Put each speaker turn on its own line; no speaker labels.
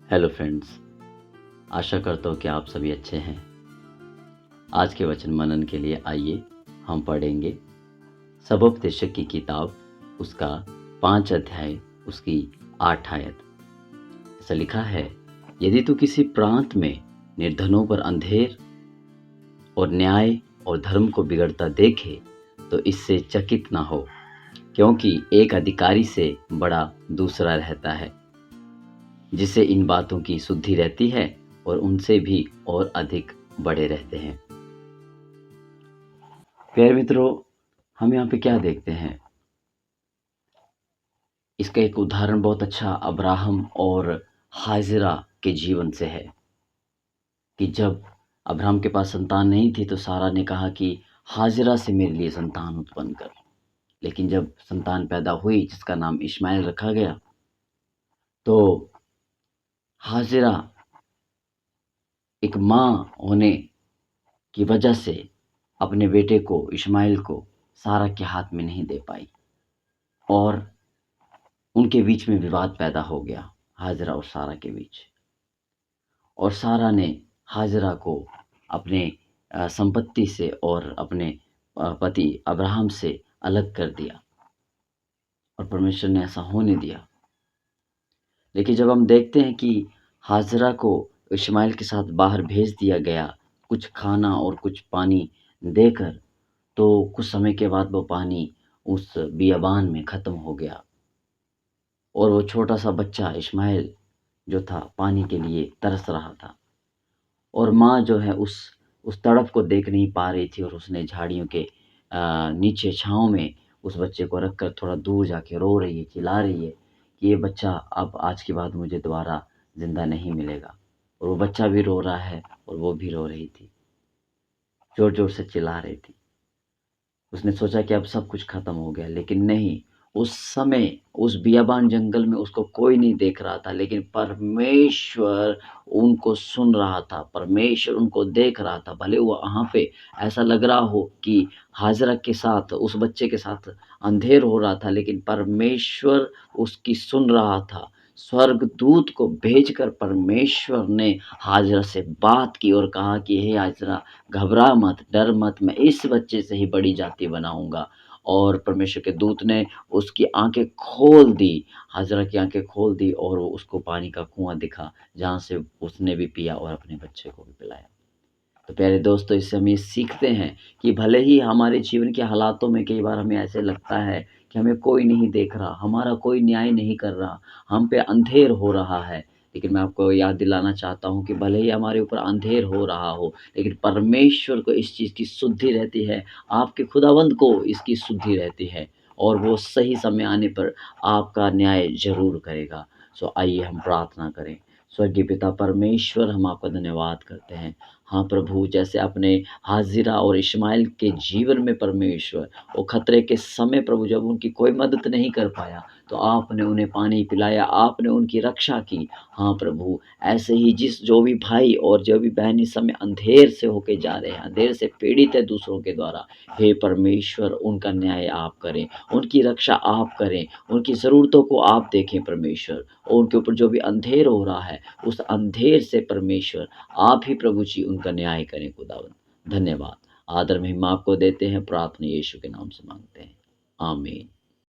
Hello friends, आशा करता हूँ कि आप सभी अच्छे हैं। आज के वचन मनन के लिए आइए हम पढ़ेंगे सबोपदेशक की किताब, उसका 5 अध्याय, उसकी 8 आयत। ऐसा लिखा है, यदि तू किसी प्रांत में निर्धनों पर अंधेर और न्याय और धर्म को बिगड़ता देखे तो इससे चकित ना हो, क्योंकि एक अधिकारी से बड़ा दूसरा रहता है, जिससे इन बातों की शुद्धि रहती है और उनसे भी और अधिक बड़े रहते हैं। प्यारे मित्रों, हम यहाँ पे क्या देखते हैं? इसका एक उदाहरण बहुत अच्छा अब्राहम और हाजिरा के जीवन से है कि जब अब्राहम के पास संतान नहीं थी तो सारा ने कहा कि हाजिरा से मेरे लिए संतान उत्पन्न कर। लेकिन जब संतान पैदा हुई जिसका नाम इश्माइल रखा गया, तो हाजिरा एक माँ होने की वजह से अपने बेटे को इश्माइल को सारा के हाथ में नहीं दे पाई और उनके बीच में विवाद पैदा हो गया, हाजिरा और सारा के बीच। और सारा ने हाजिरा को अपने संपत्ति से और अपने पति अब्राहम से अलग कर दिया और परमेश्वर ने ऐसा होने दिया। लेकिन जब हम देखते हैं कि हाजिरा को इश्माइल के साथ बाहर भेज दिया गया कुछ खाना और कुछ पानी देकर, तो कुछ समय के बाद वो पानी उस बियाबान में ख़त्म हो गया और वो छोटा सा बच्चा इश्माइल जो था पानी के लिए तरस रहा था। और माँ जो है उस तड़प को देख नहीं पा रही थी और उसने झाड़ियों के नीचे छाँव में उस बच्चे को रख कर थोड़ा दूर जाके रो रही है, चिल्ला रही है कि ये बच्चा अब आज के बाद मुझे दोबारा ज़िंदा नहीं मिलेगा। और वो बच्चा भी रो रहा है और वो भी रो रही थी, ज़ोर-ज़ोर से चिल्ला रही थी। उसने सोचा कि अब सब कुछ ख़त्म हो गया, लेकिन नहीं, उस समय उस बियाबान जंगल में उसको कोई नहीं देख रहा था, लेकिन परमेश्वर उनको सुन रहा था, परमेश्वर उनको देख रहा था। भले वो वहाँ पे ऐसा लग रहा हो कि हाजिरा के साथ, उस बच्चे के साथ अंधेर हो रहा था, लेकिन परमेश्वर उसकी सुन रहा था। स्वर्गदूत को भेजकर परमेश्वर ने हाजिरा से बात की और कहा कि हे हाजिरा, घबरा मत, डर मत, मैं इस बच्चे से ही बड़ी जाति बनाऊँगा। और परमेश्वर के दूत ने उसकी आँखें खोल दी, हाजिरा की आँखें खोल दी और वो उसको पानी का कुआँ दिखा, जहाँ से उसने भी पिया और अपने बच्चे को भी पिलाया। तो प्यारे दोस्तों, इससे हम ये सीखते हैं कि भले ही हमारे जीवन के हालातों में कई बार हमें ऐसे लगता है कि हमें कोई नहीं देख रहा, हमारा कोई न्याय नहीं कर रहा, हम पे अंधेर हो रहा है, लेकिन मैं आपको याद दिलाना चाहता हूँ कि भले ही हमारे ऊपर अंधेर हो रहा हो, लेकिन परमेश्वर को इस चीज़ की शुद्धि रहती है, आपके खुदावंद को इसकी शुद्धि रहती है और वो सही समय आने पर आपका न्याय ज़रूर करेगा। सो आइए हम प्रार्थना करें। स्वर्गीय पिता परमेश्वर, हम आपका धन्यवाद करते हैं। हाँ प्रभु, जैसे आपने हाजिरा और इश्माइल के जीवन में परमेश्वर वो खतरे के समय प्रभु जब उनकी कोई मदद नहीं कर पाया, तो आपने उन्हें पानी पिलाया, आपने उनकी रक्षा की। हाँ प्रभु, ऐसे ही जो भी भाई और जो भी बहन इस समय अंधेर से होके जा रहे हैं, अंधेर से पीड़ित है दूसरों के द्वारा, हे परमेश्वर उनका न्याय आप करें, उनकी रक्षा आप करें, उनकी ज़रूरतों को आप देखें परमेश्वर। और उनके ऊपर जो भी अंधेर हो रहा है, उस अंधेर से परमेश्वर आप ही प्रभु जी उनका न्याय करें खुदावंद। धन्यवाद, आदर महिमा आपको देते हैं, प्रार्थना यीशु के नाम से मांगते हैं, आमीन।